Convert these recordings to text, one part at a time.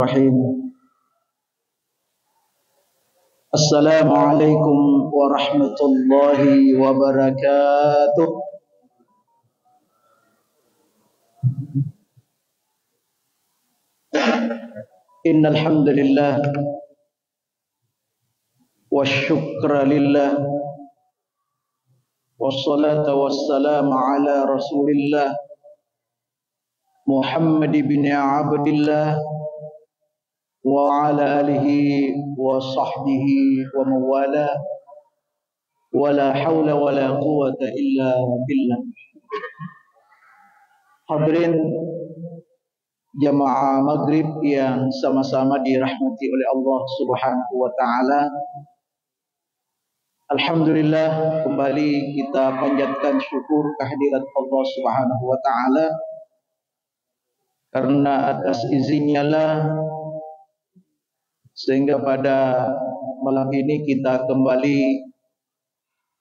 Bismillahirrahmanirrahim. Assalamualaikum warahmatullahi wabarakatuh. Innal hamdalillah wasyukra lillah wassalatu wassalamu ala Rasulillah Muhammad bin Abdillah wa ala alihi wa sahbihi wa mawala wa la hawla wa la quwata illa billah. Hadirin jamaah maghrib yang sama-sama dirahmati oleh Allah Subhanahu wa ta'ala, alhamdulillah kembali kita panjatkan syukur kehadirat Allah Subhanahu wa ta'ala, karena atas izinnya lah sehingga pada malam ini kita kembali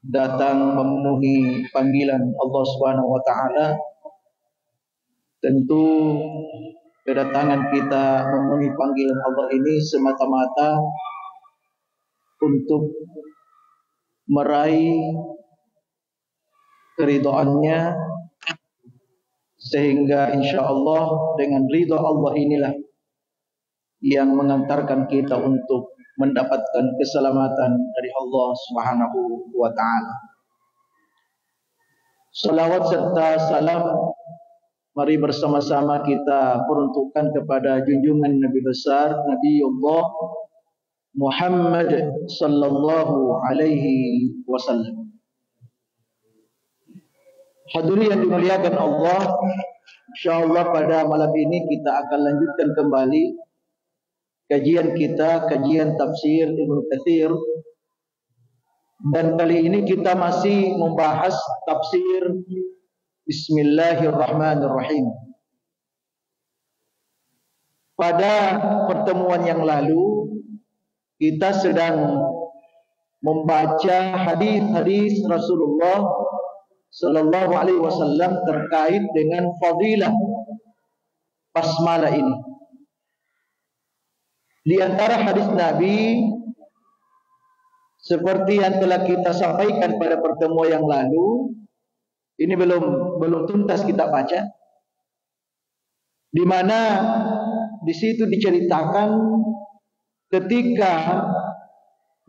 datang memenuhi panggilan Allah Subhanahu wa ta'ala. Tentu kedatangan kita memenuhi panggilan Allah ini semata-mata untuk meraih keridhaannya, sehingga insya Allah dengan ridha Allah inilah yang mengantarkan kita untuk mendapatkan keselamatan dari Allah Subhanahu wa ta'ala. Salawat serta salam mari bersama-sama kita peruntukkan kepada junjungan Nabi besar Nabi Allah Muhammad sallallahu alaihi wasallam. Hadirin yang dimuliakan Allah, insyaallah pada malam ini kita akan lanjutkan kembali kajian kita, kajian tafsir Ibnu Katsir, dan kali ini kita masih membahas tafsir Bismillahirrahmanirrahim. Pada pertemuan yang lalu kita sedang membaca hadis-hadis Rasulullah sallallahu alaihi wasallam terkait dengan fadilah basmalah ini. Di antara hadis Nabi seperti yang telah kita sampaikan pada pertemuan yang lalu, ini belum tuntas kita baca, di mana di situ diceritakan ketika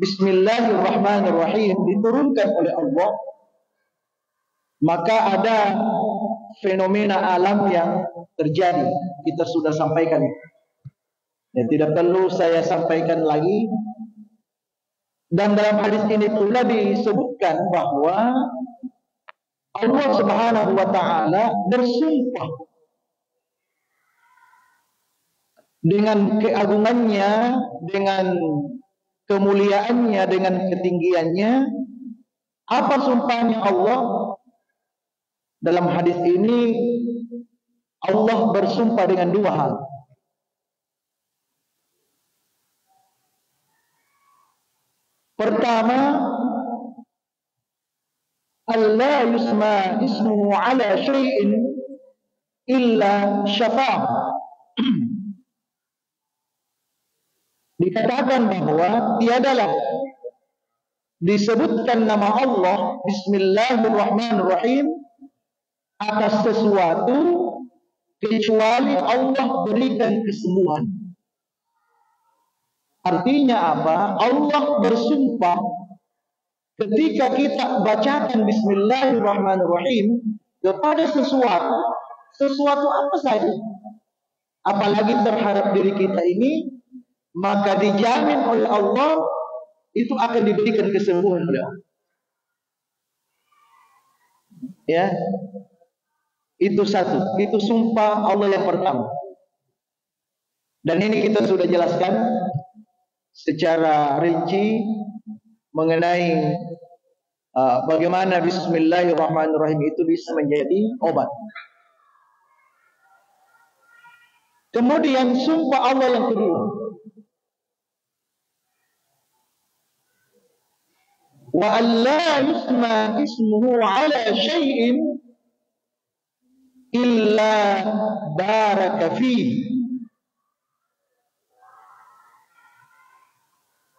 Bismillahirrahmanirrahim diturunkan oleh Allah, maka ada fenomena alam yang terjadi. Kita sudah sampaikan, dan tidak perlu saya sampaikan lagi. Dan dalam hadis ini pula disebutkan bahwa Allah Subhanahu wa ta'ala bersumpah dengan keagungannya, dengan kemuliaannya, dengan ketinggiannya. Apa sumpahnya Allah? Dalam hadis ini Allah bersumpah dengan dua hal. Pertama, Allah yusma ismuhu ala syai'in illa syafa'ah. Dikatakan bahwa tiadalah disebutkan nama Allah Bismillahirrahmanirrahim atas sesuatu kecuali Allah berikan kesembuhan. Artinya apa? Allah bersumpah ketika kita bacakan Bismillahirrahmanirrahim kepada sesuatu apa saja, apalagi terhadap diri kita ini, maka dijamin oleh Allah itu akan diberikan kesembuhan oleh Allah. Ya, itu satu, itu sumpah Allah yang pertama. Dan ini kita sudah jelaskan secara rinci mengenai bagaimana Bismillahirrahmanirrahim itu bisa menjadi obat. Kemudian sumpah Allah yang kedua, wa alla yusma ismuhu ala syai'in illa baraka fihi.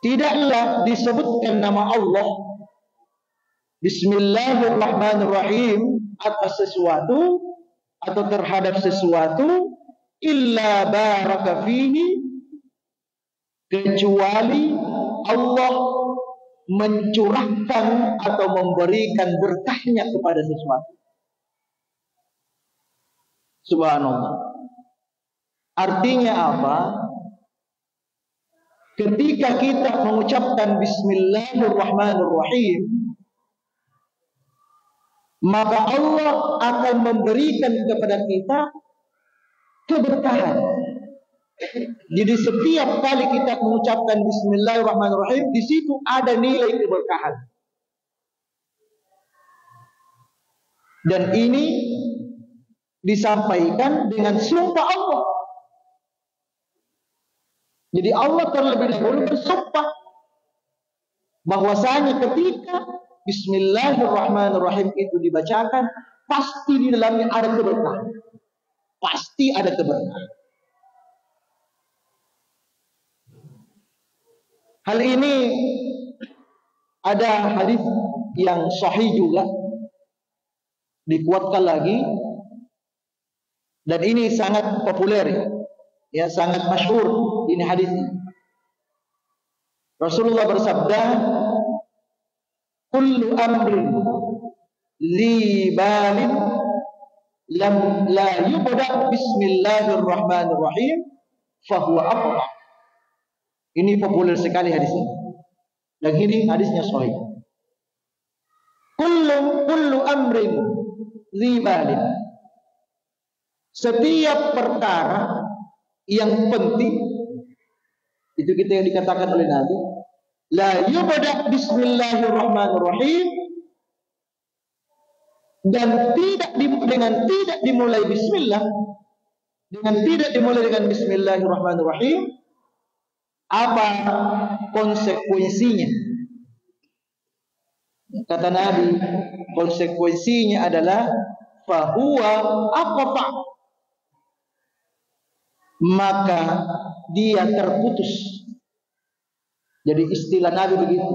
tidaklah disebutkan nama Allah Bismillahirrahmanirrahim atas sesuatu atau terhadap sesuatu illa baraka fihi, kecuali Allah mencurahkan atau memberikan berkahnya kepada sesuatu. Subhanallah. Artinya apa? Ketika kita mengucapkan Bismillahirrahmanirrahim, maka Allah akan memberikan kepada kita keberkahan. Jadi setiap kali kita mengucapkan Bismillahirrahmanirrahim, di situ ada nilai keberkahan. Dan ini disampaikan dengan sumpah Allah. Jadi Allah terlebih dahulu bersumpah bahwasanya ketika Bismillahirrahmanirrahim itu dibacakan, pasti di dalamnya ada keberkahan. Pasti ada keberkahan. Hal ini ada hadis yang sahih juga, dikuatkan lagi, dan ini sangat populer, ya, sangat masyhur ini hadis. Rasulullah bersabda, kullu amrin li balin lam la yubda bismillahirrahmanirrahim fahuwa aqwa. Ini populer sekali hadis ini. Dan ini hadisnya sahih. Kullu amrin li balin. Setiap perkara yang penting, itu kita yang dikatakan oleh Nabi, la yubda bismillahirrahmanirrahim, dan tidak dimulai bismillah, dengan tidak dimulai dengan bismillahirrahmanirrahim, apa konsekuensinya? Kata Nabi, konsekuensinya adalah fahuwa aqta, maka dia terputus. Jadi istilah Nabi begitu,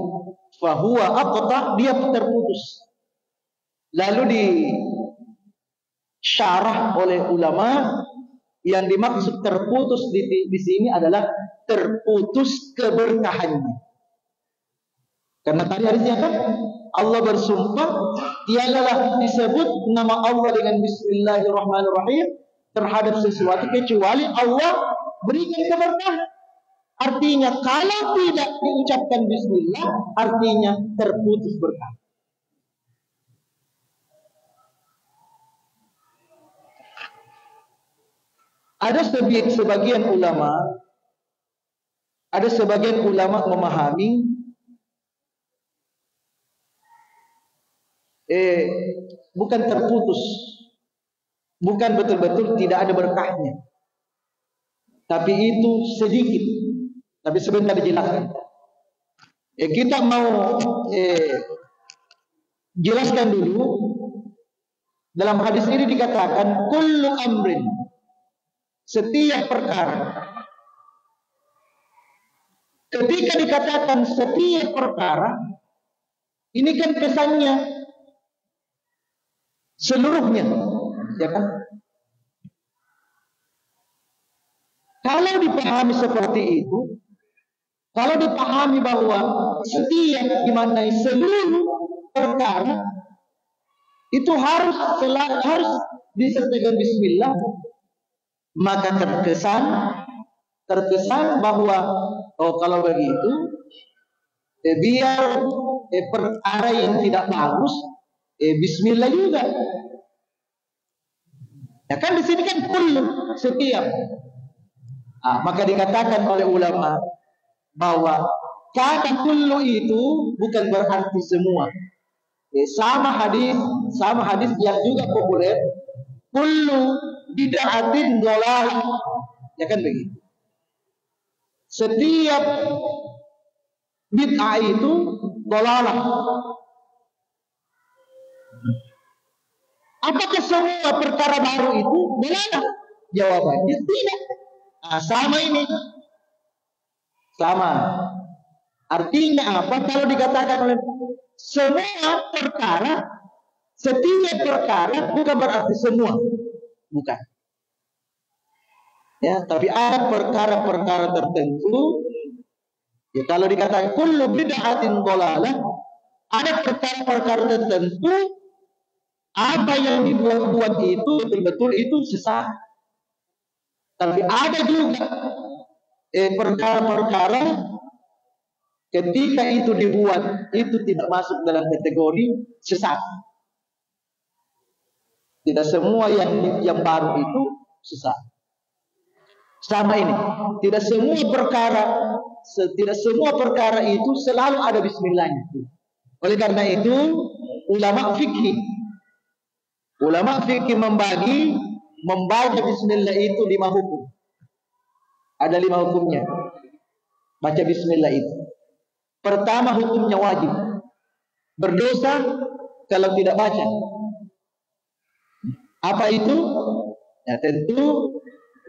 fahuwa aqta, dia terputus. Lalu disyarah oleh ulama, yang dimaksud terputus di sini adalah terputus keberkahannya. Karena tadi hadisnya kan Allah bersumpah, tiadalah disebut nama Allah dengan Bismillahirrahmanirrahim terhadap sesuatu kecuali Allah berikan keberkahan. Artinya kalau tidak diucapkan Bismillah, artinya terputus berkah. Ada sebagian ulama memahami bukan terputus, bukan betul-betul tidak ada berkahnya, tapi itu sedikit. Tapi sebentar dijelaskan. Kita mau jelaskan dulu. Dalam hadis ini dikatakan kullu amrin, setiap perkara. Ketika dikatakan setiap perkara, ini kan kesannya seluruhnya, ya kan? Kalau dipahami seperti itu, kalau dipahami bahwa setiap dimaknai seluruh perkara, itu harus disertai Bismillah, maka terkesan bahwa kalau begitu biar perkara yang tidak bagus Bismillah juga. Ya kan di sini kan kullu, setiap. Maka dikatakan oleh ulama bahwa kata kullu itu bukan berarti semua. Sama hadis yang juga populer, kullu bid'atin dhalalah. Ya kan begitu. Setiap bid'ah itu dhalalah. Apakah semua perkara baru itu dhalalah? Jawabannya tidak. Sama ini. Sama. Artinya apa? Kalau dikatakan oleh semua perkara, setiap perkara bukan berarti semua, bukan. Ya, tapi ada perkara-perkara tertentu. Ya, kalau dikatakan kullu bid'atin dhalalah, ada perkara-perkara tertentu apa yang dibuat-buat itu betul-betul itu sesat. Tapi ada juga perkara-perkara ketika itu dibuat itu tidak masuk dalam kategori sesat. Tidak semua yang baru itu sesat. Sama ini, tidak semua perkara itu selalu ada bismillahnya. Oleh karena itu, ulama fikih membaca bismillah itu 5 hukum. Ada 5 hukumnya. Baca bismillah itu. Pertama, hukumnya wajib. Berdosa kalau tidak baca. Apa itu? Ya, tentu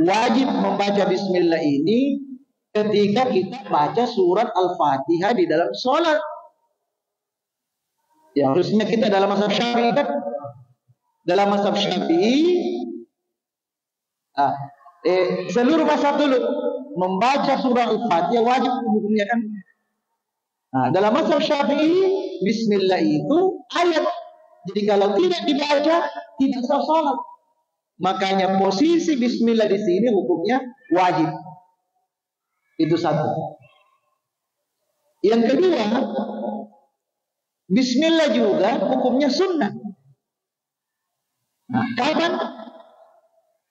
wajib membaca bismillah ini ketika kita baca surat Al-Fatihah di dalam sholat. Ya, harusnya kita dalam mazhab Syafi'i kan? Dalam mazhab Syafi'i seluruh mazhab dulu membaca surah Al-Fatihah wajib hukumnya kan? Nah, dalam mazhab Syafi'i bismillah itu ayat. Jadi kalau tidak dibaca tidak sah salat. Makanya posisi bismillah di sini hukumnya wajib. Itu satu. Yang kedua, bismillah juga hukumnya sunnah. Nah, kapan?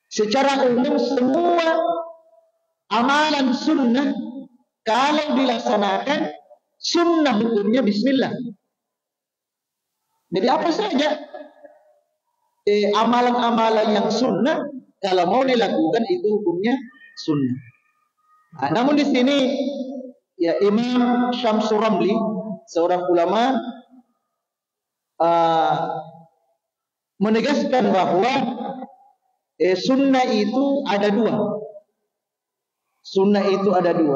Secara umum semua amalan sunnah kalau dilaksanakan sunnah hukumnya bismillah. Jadi apa saja amalan-amalan yang sunnah kalau mau dilakukan itu hukumnya sunnah. Nah, namun di sini ya Imam Syamsul Ramli seorang ulama menegaskan bahwa sunnah itu ada 2. Sunnah itu ada 2.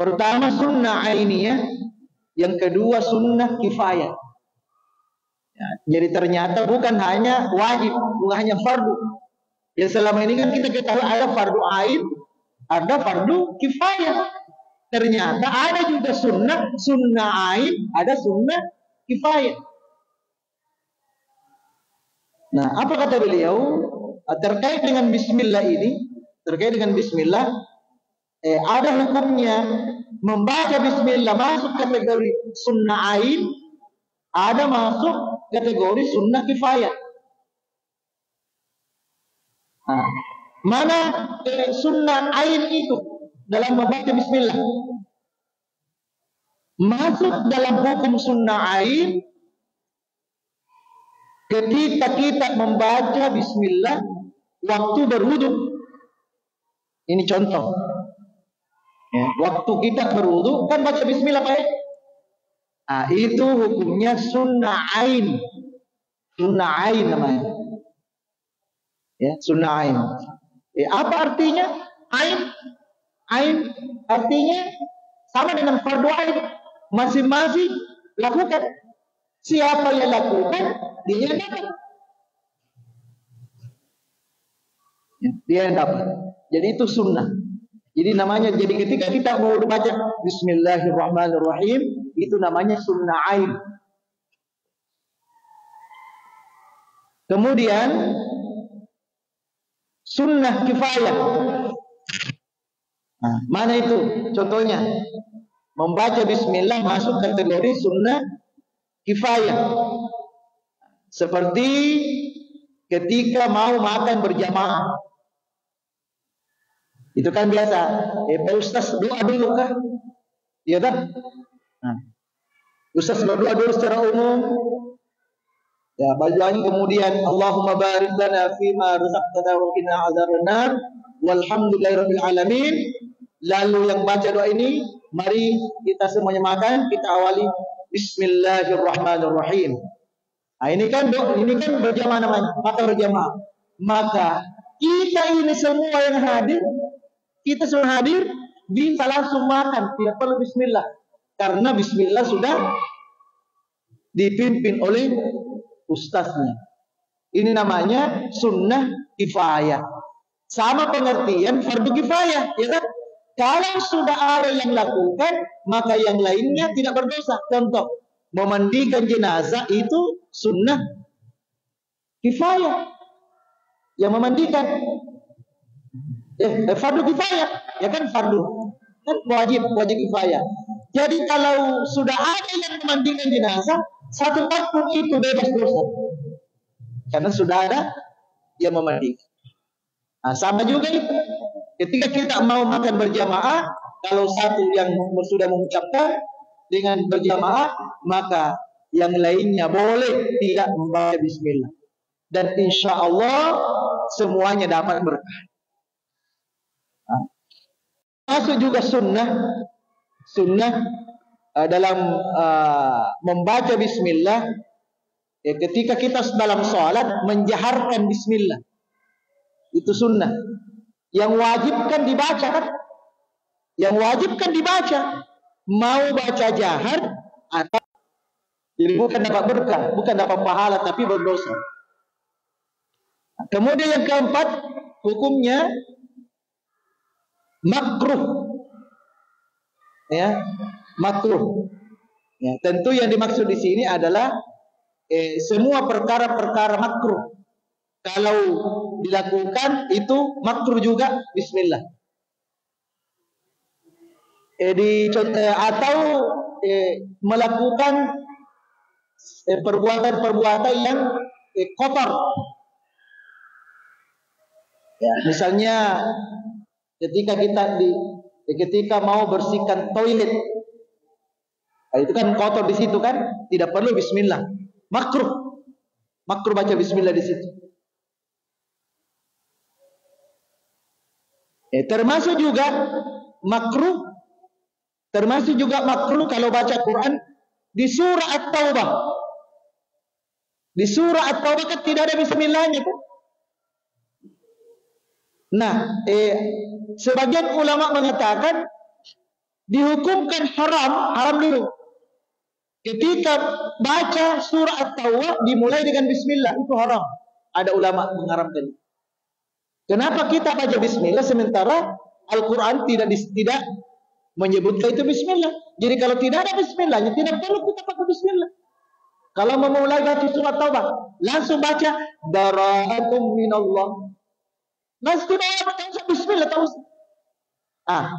Pertama sunnah ainiyah, yang kedua sunnah kifayah. Ya, jadi ternyata bukan hanya wajib, bukan hanya fardu. Yang selama ini kan kita ketahui ada fardu ain, ada fardu kifayah. Ternyata ada juga sunnah ain, ada sunnah kifayah. Nah, apa kata beliau terkait dengan bismillah ini? Terkait dengan bismillah, ada hukumnya membaca bismillah masuk kategori sunnah ain, ada masuk kategori sunnah kifayah. Nah, mana sunnah ain itu dalam membaca bismillah? Masuk dalam hukum sunnah ain ketika kita membaca bismillah waktu berwudu. Ini contoh. Ya, waktu kita berwudu kan baca bismillah Pak. Nah, itu hukumnya sunnah ain. Sunnah ain namanya. Ya, sunnah ain. Apa artinya? Ain artinya sama dengan fardu ain. Masing-masing lakukan. Siapa yang lakukan, dia yang dapat. Ya, dia yang dapat. Jadi itu sunnah. Jadi namanya, jadi ketika kita mau baca Bismillahirrahmanirrahim, itu namanya sunnah ain. Kemudian sunnah kifayah. Nah, mana itu? Contohnya membaca bismillah masuk kategori sunnah kifayah. Seperti ketika mau makan berjamaah. Itu kan biasa. Pak Ustaz doa dulu kah? Iya tak? Nah, Ustaz berdoa dulu secara umum. Ya, bacaan kemudian Allahumma barik lana fima razaqtana wa qina adzabannar walhamdulillahirabbil alamin. Lalu yang baca doa ini, mari kita semuanya makan, kita awali Bismillahirrahmanirrahim. Nah, ini kan berjamaah namanya, makan berjamaah. Maka kita ini semua yang hadir, kita semua hadir, bisa langsung makan, tidak perlu bismillah. Karena bismillah sudah dipimpin oleh ustaznya. Ini namanya sunnah kifayah. Sama pengertian fardu kifayah, ya kan? Kalau sudah ada yang lakukan, maka yang lainnya tidak berdosa. Contoh, memandikan jenazah itu sunnah kifayah. Yang memandikan fardu kifayah, ya kan, fardu kan wajib kifayah. Jadi kalau sudah ada yang memandikan jenazah, satu takut itu bebas dosa. Karena sudah ada yang memandikan. Nah, sama juga itu. Ketika kita mau makan berjamaah, kalau satu yang sudah mengucapkan dengan berjamaah, maka yang lainnya boleh tidak membaca bismillah. Dan insya Allah semuanya dapat berkah. Nah, masuk juga sunnah dalam membaca bismillah. Ketika kita dalam sholat menjaharkan bismillah, itu sunnah. Yang wajib kan dibaca kan? Yang wajib kan dibaca. Mau baca jahar atau jadi bukan dapat berkah, bukan dapat pahala, tapi berdosa. Kemudian yang keempat, hukumnya makruh. Ya, makruh. Ya, tentu yang dimaksud di sini adalah semua perkara-perkara makruh. Kalau dilakukan itu makruh juga bismillah. Atau melakukan perbuatan-perbuatan yang kotor. Ya, misalnya ketika mau bersihkan toilet, itu kan kotor di situ kan, tidak perlu bismillah. Makruh baca bismillah di situ. Termasuk juga makruh kalau baca Quran di surah At-Taubah. Di surah At-Taubah kan tidak ada bismillahnya kan? Nah, sebagian ulama mengatakan dihukumkan haram dulu. Ketika baca surah At-Taubah dimulai dengan bismillah, itu haram. Ada ulama mengharamkan. Kenapa kita baca bismillah sementara Al-Quran tidak menyebutkan itu bismillah? Jadi kalau tidak ada bismillahnya, tidak perlu kita pakai bismillah. Kalau memulai baca surah Taubah, langsung baca bara'atum minallah. Langsung tidak bismillah, tahu.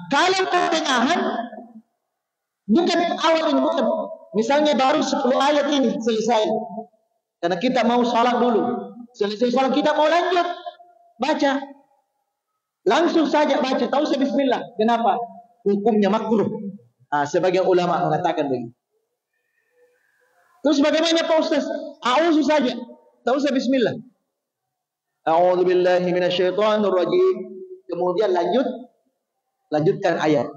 Kalau pertengahan, bukan awal ini, bukan. Misalnya baru 10 ayat ini selesai. Karena kita mau salat dulu. Selesai salat kita mau lanjut baca. Langsung saja baca, tahu usah bismillah. Kenapa? Hukumnya makruh. Sebagian ulama mengatakan begitu. Terus bagaimana Pak Ustaz? A'udzu saja, tahu usah bismillah. A'udzu billahi minasyaitonir rajim. Kemudian lanjutkan ayat.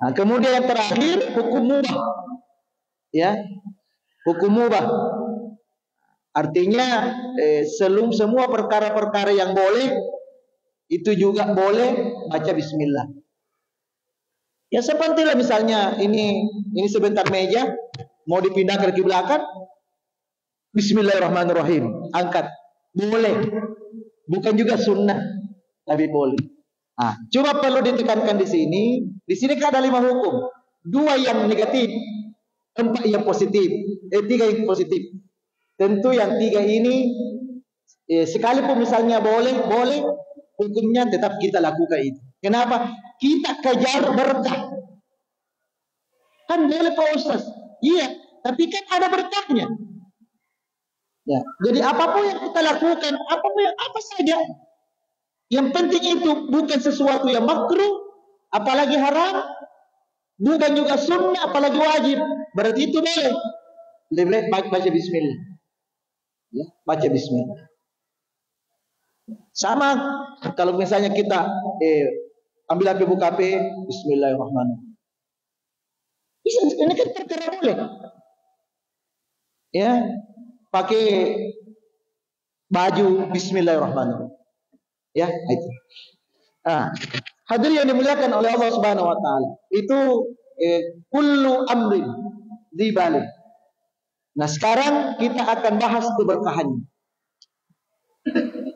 Kemudian yang terakhir hukum mubah. Ya. Hukum mubah. Artinya semua perkara-perkara yang boleh itu juga boleh baca bismillah. Ya sepertilah misalnya ini sebentar meja mau dipindahkan ke belakang, bismillahirrahmanirrahim, angkat. Boleh. Bukan juga sunnah, tapi boleh. Cuma perlu ditekankan di sini kan ada 5 hukum. 2 yang negatif, 4 yang positif, 3 yang positif. Tentu yang 3 ini sekalipun misalnya boleh, hukumnya tetap kita lakukan itu. Kenapa? Kita kejar berkah. Kan boleh Pak Ustaz. Iya, tapi kan ada berkahnya. Ya, jadi apapun yang kita lakukan, apa saja, yang penting itu bukan sesuatu yang makruh, apalagi haram, bukan juga sunnah, apalagi wajib. Berarti itu boleh. Lebih baik baca bismillah. Ya, baca bismillah. Sama kalau misalnya kita ambil HP buka HP, bismillahirrahmanirrahim. Ini kan perkara boleh. Ya, pakai baju bismillahirrahmanirrahim. Ya, itu. Hadirin yang dimuliakan oleh Allah Subhanahu wa taala, itu kullu amrin dzibalik. Nah, sekarang kita akan bahas keberkahannya.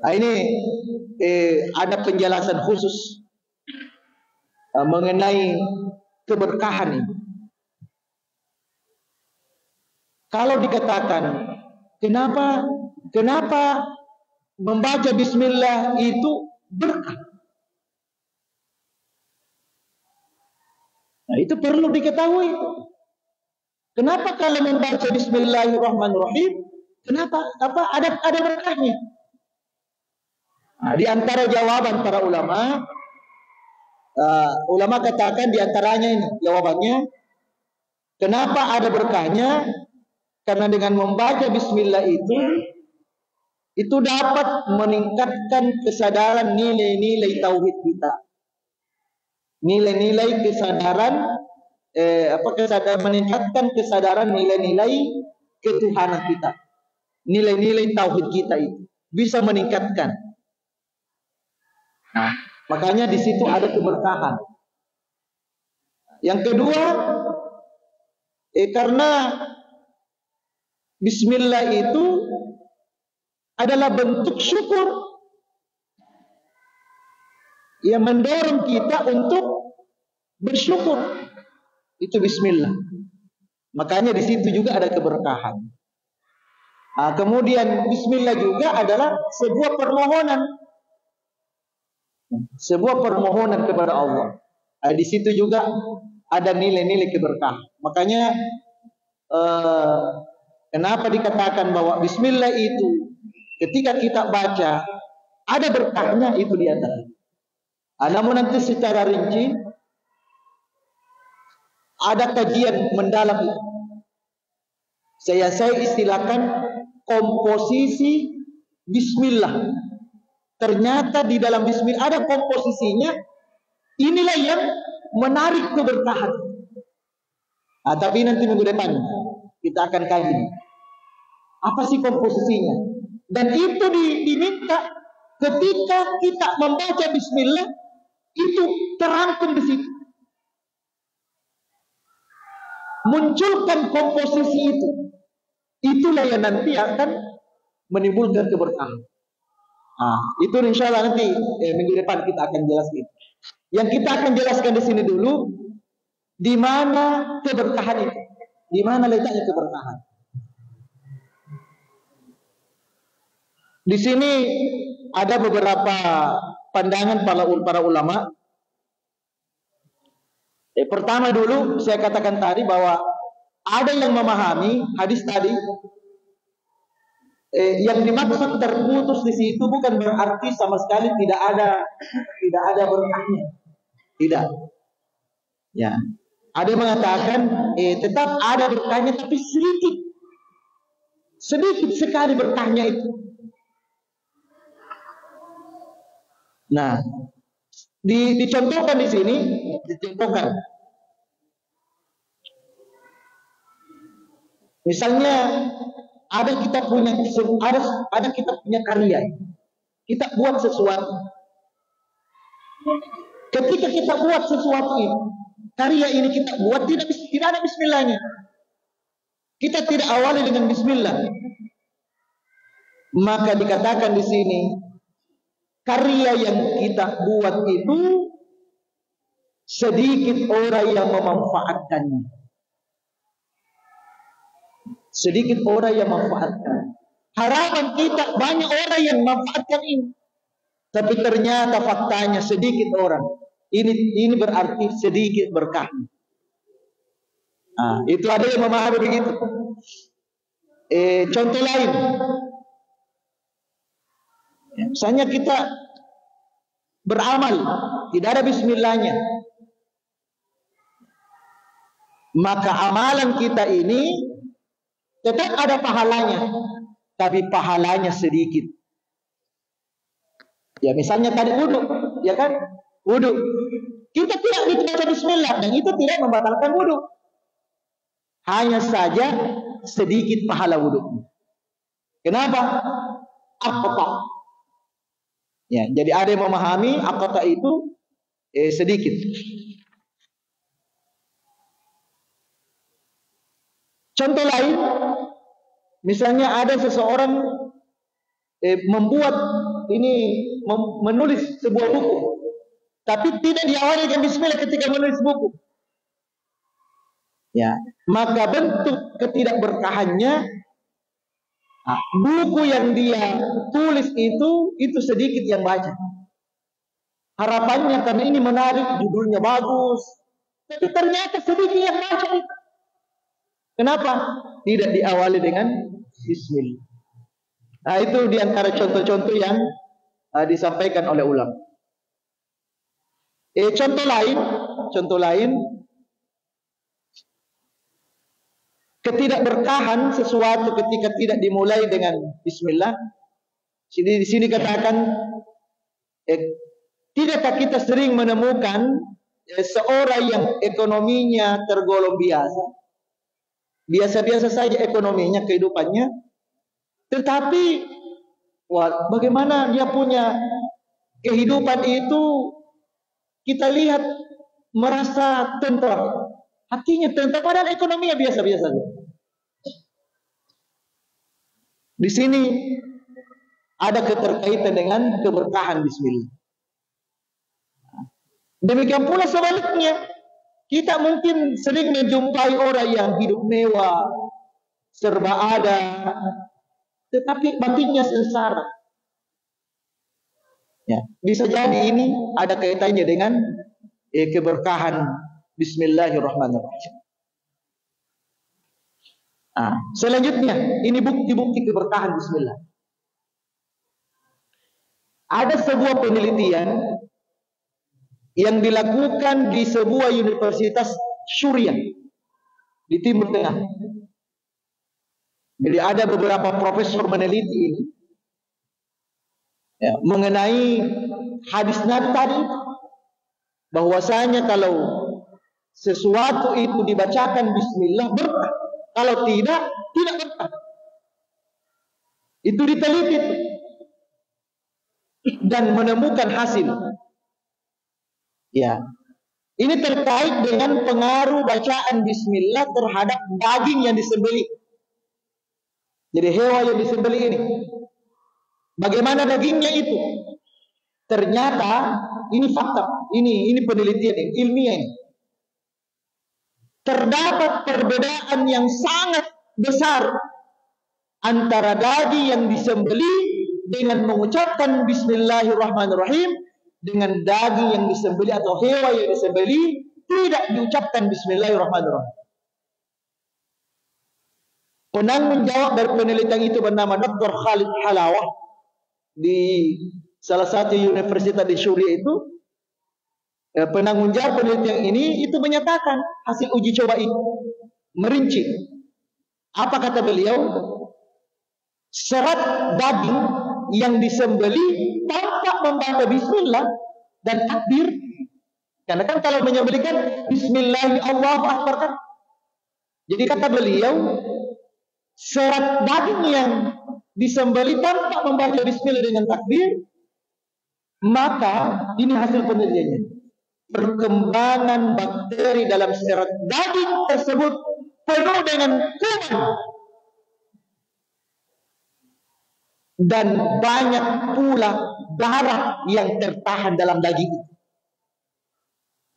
Nah, ini ada penjelasan khusus mengenai keberkahan ini. Kalau dikatakan kenapa membaca bismillah itu berkah? Nah, itu perlu diketahui. Kenapa kalau membaca bismillahirrahmanirrahim, kenapa ada berkahnya? Nah, di antara jawaban para ulama, ulama katakan di antaranya ini jawabannya, kenapa ada berkahnya? Karena dengan membaca bismillah itu dapat meningkatkan kesadaran nilai-nilai tauhid kita. Nilai-nilai kesadaran meningkatkan kesadaran nilai-nilai ketuhanan kita. Nilai-nilai tauhid kita itu bisa meningkatkan. Nah, makanya di situ ada keberkahan. Yang kedua, karena bismillah itu adalah bentuk syukur yang mendorong kita untuk bersyukur. Itu bismillah. Makanya di situ juga ada keberkahan. Nah, kemudian bismillah juga adalah sebuah permohonan. Sebuah permohonan kepada Allah. Nah, di situ juga ada nilai-nilai keberkahan. Makanya kenapa dikatakan bahwa bismillah itu ketika kita baca ada berkahnya, itu di antara. Namun nanti secara rinci ada kajian mendalam itu. Saya istilahkan komposisi bismillah. Ternyata di dalam bismillah ada komposisinya. Inilah yang menarik keberkahan. Tapi nanti minggu depan kita akan kaji apa sih komposisinya. Dan itu diminta ketika kita membaca bismillah, itu terangkum di situ. Munculkan komposisi itu. Itulah yang nanti akan menimbulkan keberkahan. Itu insya Allah nanti minggu depan kita akan jelaskan. Yang kita akan jelaskan di sini dulu, di mana keberkahan itu, di mana letaknya keberkahan. Di sini ada beberapa pandangan para ulama. Pertama dulu saya katakan tadi bahwa ada yang memahami hadis tadi. Yang dimaksud terputus di situ bukan berarti sama sekali tidak ada berkahnya. Tidak. Ya. Ada yang mengatakan tetap ada berkahnya tapi sedikit. Sedikit sekali berkahnya itu. Nah, dicontohkan di sini, dicontohkan. Misalnya ada kita punya karya, kita buat sesuatu. Ketika kita buat sesuatu ini, karya ini kita buat tidak ada bismillahnya. Kita tidak awali dengan bismillah. Maka dikatakan di sini, karya yang kita buat itu sedikit orang yang memanfaatkannya. Sedikit orang yang memanfaatkan. Harapan kita banyak orang yang memanfaatkan ini. Tapi ternyata faktanya sedikit orang. Ini berarti sedikit berkah. Itu ada yang memahami begitu. Contoh lain. Misalnya kita beramal, tidak ada bismillahnya. Maka amalan kita ini tetap ada pahalanya, tapi pahalanya sedikit. Ya misalnya tadi wudu, ya kan? Wudu. Kita tidak baca bismillah dan itu tidak membatalkan wudu. Hanya saja sedikit pahala wudu. Kenapa? Aqta. Ya, jadi ada yang memahami aqta itu sedikit. Contoh lain, misalnya ada seseorang menulis sebuah buku, tapi tidak diawali dengan bismillah ketika menulis buku. Ya, maka bentuk ketidakberkahannya, buku yang dia tulis itu sedikit yang baca. Harapannya karena ini menarik, judulnya bagus, tapi ternyata sedikit yang baca itu. Kenapa? Tidak diawali dengan bismillah. Nah, itu diantara contoh-contoh yang disampaikan oleh ulama. Contoh lain, ketidakberkahan sesuatu ketika tidak dimulai dengan bismillah. Di sini katakan, tidakkah kita sering menemukan seorang yang ekonominya tergolong biasa-biasa saja ekonominya, kehidupannya, tetapi bagaimana dia punya kehidupan itu kita lihat merasa tentram, hatinya tentram, padahal ekonominya biasa-biasa saja. Di sini ada keterkaitan dengan keberkahan bismillah. Demikian pula sebaliknya, kita mungkin sering menjumpai orang yang hidup mewah, serba ada, tetapi batinnya sengsara. Ya, bisa jadi ini ada kaitannya dengan keberkahan bismillahirrahmanirrahim. Selanjutnya, ini bukti-bukti keberkahan bismillah. Ada sebuah penelitian yang dilakukan di sebuah universitas Syuriah di Timur Tengah. Jadi ada beberapa profesor meneliti ini mengenai hadis Nabi tadi, bahwasanya kalau sesuatu itu dibacakan bismillah berkah, kalau tidak berkah. Itu diteliti dan menemukan hasil. Ya, ini terkait dengan pengaruh bacaan bismillah terhadap daging yang disembelih. Jadi hewan yang disembelih ini, bagaimana dagingnya itu? Ternyata ini fakta, ini penelitian ilmiah ini. Terdapat perbedaan yang sangat besar antara daging yang disembelih dengan mengucapkan bismillahirrahmanirrahim dengan daging yang disembelih atau hewan yang disembelih tidak diucapkan bismillahirrahmanirrahim. Penanggung jawab dari penelitian itu bernama Dr. Khalid Halawah di salah satu universitas di Syria itu. Penanggung jawab penelitian ini itu menyatakan hasil uji coba itu, merinci. Apa kata beliau? Serat daging yang disembelih tanpa membaca bismillah dan takbir. Karena kan kalau menyembelihkan bismillah Allahu akbar kan. Jadi kata beliau, serat daging yang disembelih tanpa membaca bismillah dengan takbir, maka ini hasil penelitiannya. Perkembangan bakteri dalam serat daging tersebut penuh dengan kuman dan banyak pula darah yang tertahan dalam daging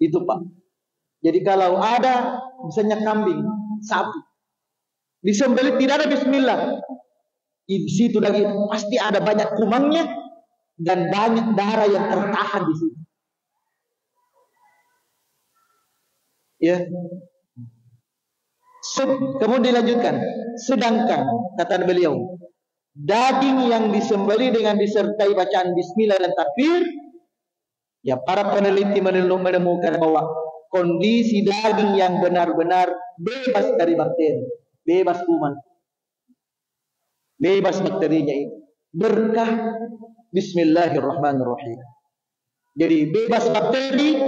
itu, Pak. Jadi kalau ada misalnya kambing, sapi disembelih tidak ada bismillah, di situ daging pasti ada banyak kumannya dan banyak darah yang tertahan di situ. Ya. Kemudian dilanjutkan. Sedangkan kata beliau, daging yang disembelih dengan disertai bacaan bismillah dan takbir, ya para peneliti menemukan bahwa kondisi daging yang benar-benar bebas dari bakteri, bebas kuman, bebas bakterinya itu, berkah bismillahirrahmanirrahim. Jadi bebas bakteri,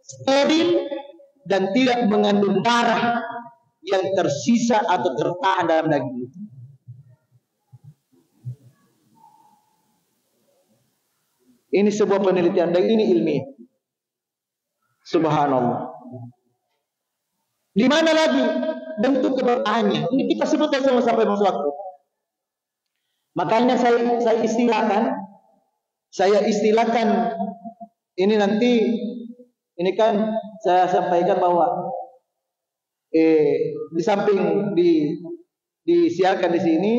steril, dan tidak mengandung darah yang tersisa atau tertahan dalam daging itu. Ini sebuah penelitian dan ini ilmiah. Subhanallah. Di mana lagi bentuk keberkahannya? Ini kita sebutkan semua sampai masuk waktu. Makanya saya istilahkan ini nanti, ini kan saya sampaikan bahwa di samping disiarkan di sini,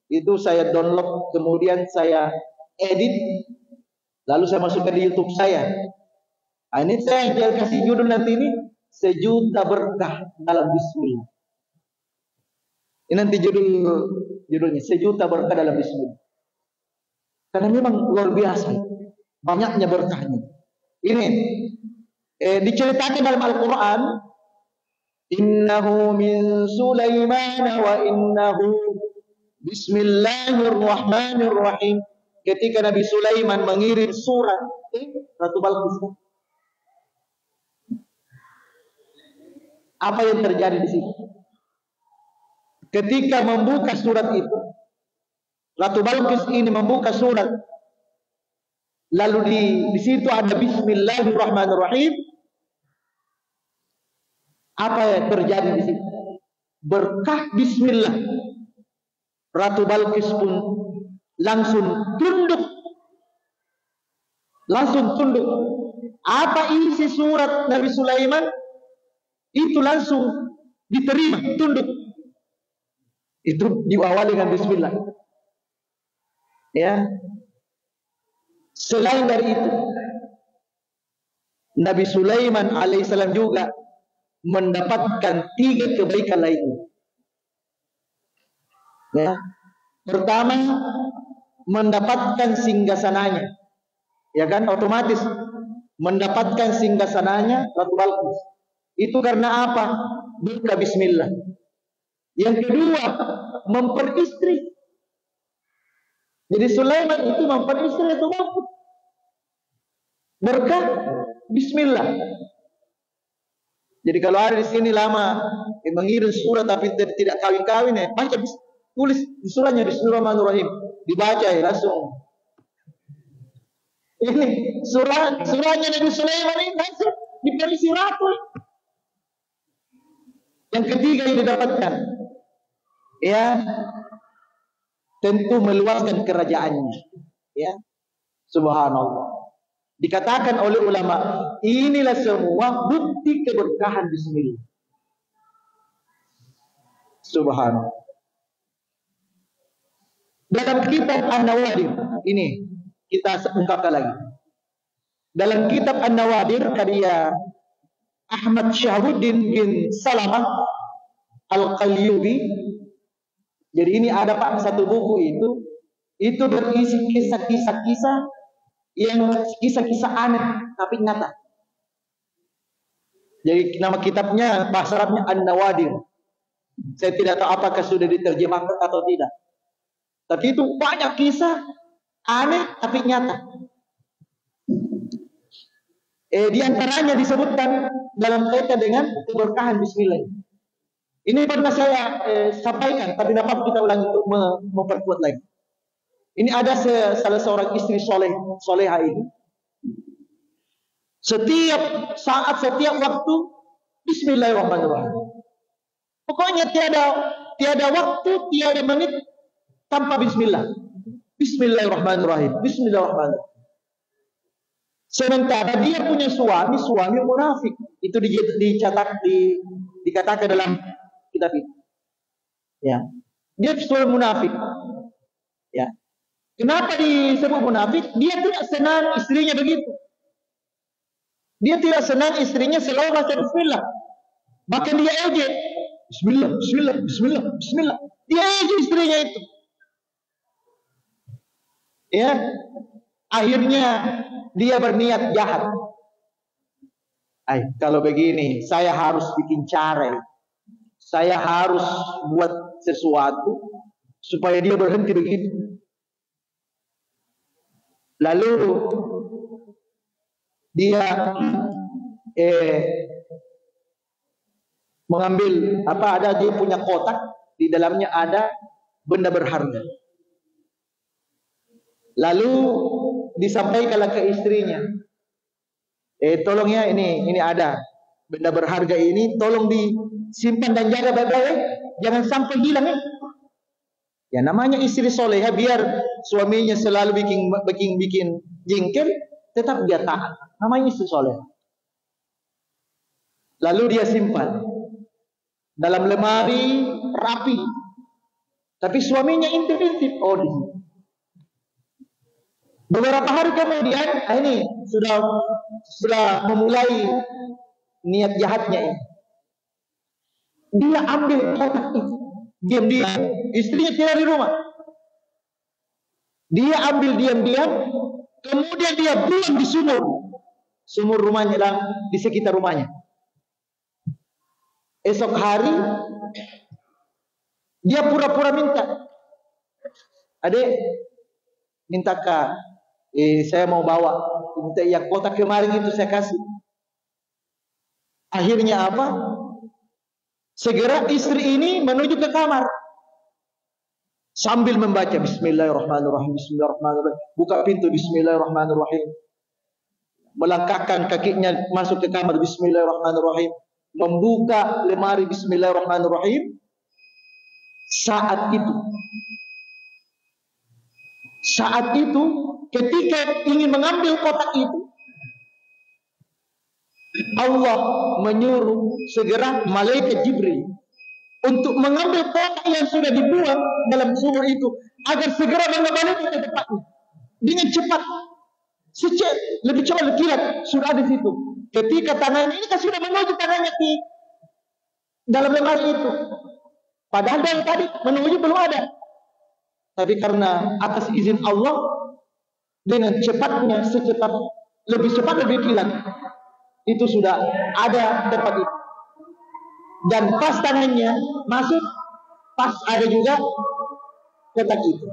itu saya download, kemudian saya edit, lalu saya masukkan di YouTube saya. Nah, ini saya kasih judul nanti ini, Sejuta Berkah dalam Bismillah. Ini nanti judulnya, Sejuta Berkah dalam Bismillah. Karena memang luar biasa banyaknya berkahnya. Ini diceritakan dalam Al-Quran, Innahu min Sulaiman wa innahu Bismillahirrahmanirrahim. Ketika Nabi Sulaiman mengirim surat Ratu Balqis, apa yang terjadi di sini? Ketika membuka surat itu, Ratu Balqis ini membuka surat, lalu di situ ada Bismillahirrahmanirrahim. Apa yang terjadi di situ? Berkah Bismillah. Ratu Balqis pun langsung tunduk. Apa isi surat Nabi Sulaiman? Itu langsung diterima, tunduk. Itu diawali dengan Bismillah. Ya. Selain dari itu, Nabi Sulaiman alaihissalam juga mendapatkan 3 kebaikan lainnya. Ya. Pertama, mendapatkan singgasananya. Ya kan, otomatis mendapatkan singgasananya Ratu Balqis. Itu karena apa? Berkah Bismillah. Yang kedua, memperistri. Jadi Sulaiman itu memperistri Ratu Balqis. Berkah Bismillah. Jadi kalau ada di sini lama mengirim surat tapi tidak kawin-kawin, baca tulis di suratnya Bismillahirrahmanirrahim, dibaca langsung. Ini surahnya Nabi Sulaiman ini langsung diperisi ratu. Yang ketiga yang didapatkan, ya, tentu meluaskan kerajaannya. Ya, subhanallah. Dikatakan oleh ulama, inilah semua bukti keberkahan Bismillah. Subhanallah. Dalam kitab An-Nawadir, ini kita ungkapkan lagi. Dalam kitab An-Nawadir karya Ahmad Syahuddin bin Salamah Al-Qalyubi. Jadi ini ada Pak satu buku itu berisi kisah-kisah yang kisah-kisah aneh tapi nyata. Jadi nama kitabnya bahasa Arabnya An-Nawadir. Saya tidak tahu apakah sudah diterjemahkan atau tidak. Tapi itu banyak kisah aneh tapi nyata. Di antaranya disebutkan dalam kaitan dengan keberkahan Bismillah. Ini pernah saya sampaikan, tapi dapat kita ulangi untuk memperkuat lagi. Ini ada salah seorang istri soleha ini. Setiap saat, setiap waktu, Bismillahirrahmanirrahim. Pokoknya tiada waktu, tiada menit tanpa Bismillah. Bismillahirrahmanirrahim. Bismillahirrahmanirrahim. Sementara dia punya suami munafik. Itu dikatakan dalam kitab itu. Ya. Dia suami munafik. Ya. Kenapa disebut munafik? Dia tidak senang istrinya begitu. Dia tidak senang istrinya selalu baca Bismillah. Bahkan dia ejek. Bismillah, Bismillah, Bismillah, Bismillah. Dia ejek istrinya itu. Ya. Akhirnya dia berniat jahat. Kalau begini, saya harus bikin cara. Saya harus buat sesuatu supaya dia berhenti begitu. Lalu dia mengambil ada dia punya kotak, di dalamnya ada benda berharga. Lalu disampaikanlah ke istrinya. Tolong ya, ini ada benda berharga ini, tolong disimpan dan jaga baik-baik, jangan sampai hilang ya. Ya namanya istri soleha, biar suaminya selalu bikin jengkel, tetap dia taat. Namanya istri soleha. Lalu dia simpan dalam lemari rapi, tapi suaminya intip-intip. Oh, di sini. Beberapa hari kemudian, ini sudah memulai niat jahatnya ini. Dia ambil kotak itu, diam-diam. Istrinya tidak di rumah. Dia ambil diam-diam, kemudian dia buang di sumur rumahnya dan di sekitar rumahnya. Esok hari dia pura-pura minta, "Adek, minta Kak, saya mau bawa, minta yang kotak kemarin itu saya kasih." Akhirnya apa? Segera istri ini menuju ke kamar sambil membaca Bismillahirrahmanirrahim, Bismillahirrahmanirrahim, buka pintu Bismillahirrahmanirrahim, melangkahkan kakinya masuk ke kamar Bismillahirrahmanirrahim, membuka lemari Bismillahirrahmanirrahim. Saat itu ketika ingin mengambil kotak itu, Allah menyuruh segera malaikat Jibril untuk mengambil kotak yang sudah dibuang dalam sumur itu, agar segera mengembalikan ke tempatnya dengan cepat. Lebih cepat, lebih kilat, sudah ada di situ. Ketika tangannya ini kan sudah menuju tangannya di dalam lemari itu, padahal dari tadi menuju belum ada. Tapi karena atas izin Allah, dengan cepatnya, lebih cepat, lebih kilat, itu sudah ada tempat itu. Dan pas tangannya masuk, pas ada juga kotak itu.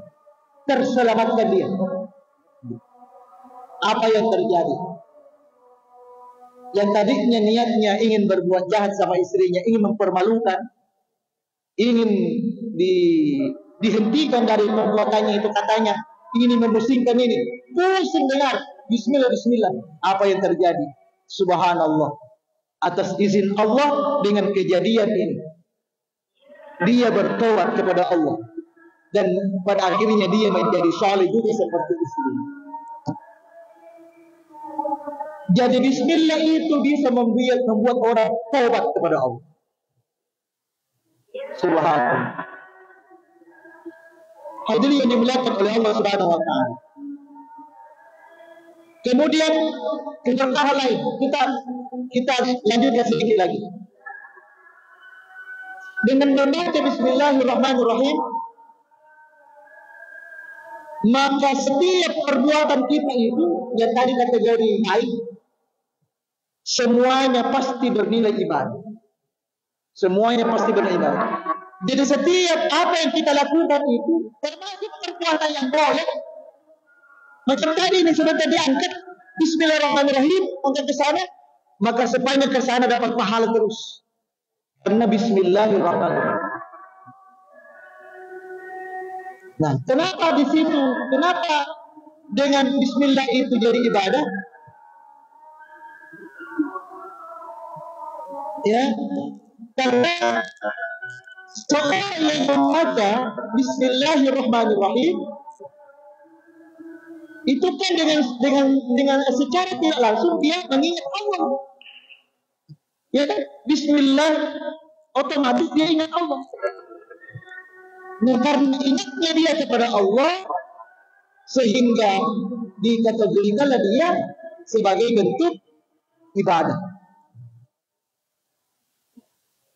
Terselamatkan dia. Apa yang terjadi? Yang tadinya niatnya ingin berbuat jahat sama istrinya, ingin mempermalukan, ingin dihentikan dari perbuatannya itu, katanya ingin memusingkan ini, pusing dengar Bismillah, Bismillah. Apa yang terjadi? Subhanallah, atas izin Allah, dengan kejadian ini dia bertobat kepada Allah, dan pada akhirnya dia menjadi saleh juga seperti istrinya. Jadi Bismillah itu bisa membuat orang taubat kepada Allah. Subhanallah. Hadirin yang dimuliakan oleh Allah Subhanahu wa taala. Kemudian hal lain, kita lanjutkan sedikit lagi. Dengan membaca Bismillahirrahmanirrahim, maka setiap perbuatan kita itu yang tadi kategori baik, semuanya pasti bernilai ibadah. Semuanya pasti bernilai ibadah. Jadi setiap apa yang kita lakukan itu, termasuk perbuatan yang boleh, macam tadi ini sudah diangkat Bismillahirrahmanirrahim untuk ke sana, maka sepanjang ke sana dapat pahala terus. Karena Bismillahirrahmanirrahim. Nah, kenapa di situ? Kenapa dengan Bismillah itu jadi ibadah? Ya, karena seorang yang membaca Bismillahirrahmanirrahim itu kan dengan secara tidak langsung dia mengingat Allah. Ya kan? Bismillah, otomatis dia ingat Allah. Nah, karena ingatnya dia kepada Allah, sehingga dikategorikanlah dia sebagai bentuk ibadah.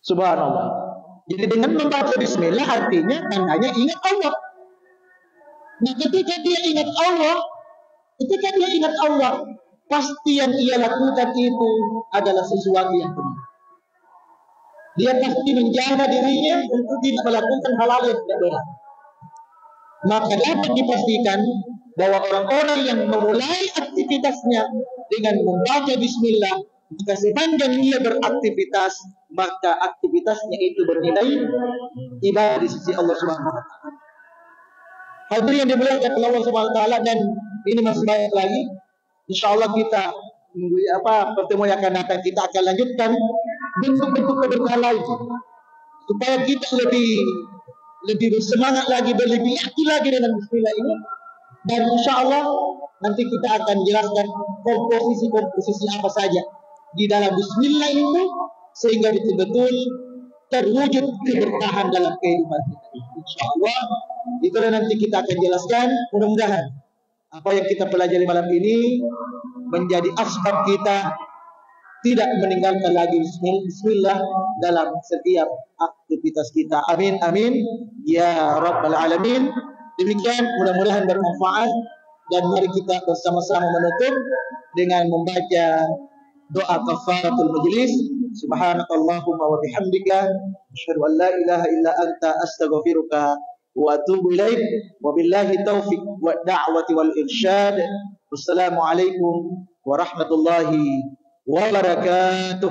Subhanallah. Jadi dengan membaca Bismillah artinya tandanya ingat Allah. Nah, ketika dia ingat Allah, pasti yang ia lakukan itu adalah sesuatu yang benar. Dia pasti menjaga dirinya untuk tidak melakukan hal-hal yang tidak benar. Maka dapat dipastikan bahwa orang-orang yang memulai aktivitasnya dengan membaca Bismillah, jika sepanjang ia beraktivitas, maka aktivitasnya itu bernilai ibadah di sisi Allah Subhanahu wa taala. Hadirin yang dimuliakan oleh Allah Subhanahu wa taala, dan ini masih banyak lagi. Insyaallah kita pertemuan yang akan datang kita akan lanjutkan bentuk-bentuk keberkahan lain supaya kita lebih bersemangat lagi, lebih yakin lagi dengan bismillah ini. Dan insya Allah nanti kita akan jelaskan komposisi apa saja di dalam bismillah itu sehingga betul-betul terwujud keberkahan dalam kehidupan kita. Insya Allah itu nanti kita akan jelaskan. Mudah-mudahan apa yang kita pelajari malam ini menjadi asbab kita tidak meninggalkan lagi bismillah dalam setiap aktivitas kita. Amin amin ya rabbal alamin. Demikian, mudah-mudahan bermanfaat, dan mari kita bersama-sama menutup dengan membaca doa kafaratul majlis. Subhanakallahumma wa bihamdika asyhadu an la ilaha illa anta astaghfiruka wa atubu ilaik. Wabillahi taufiq wa da'wati wal irsyad. Wassalamualaikum warahmatullahi wabarakatuh.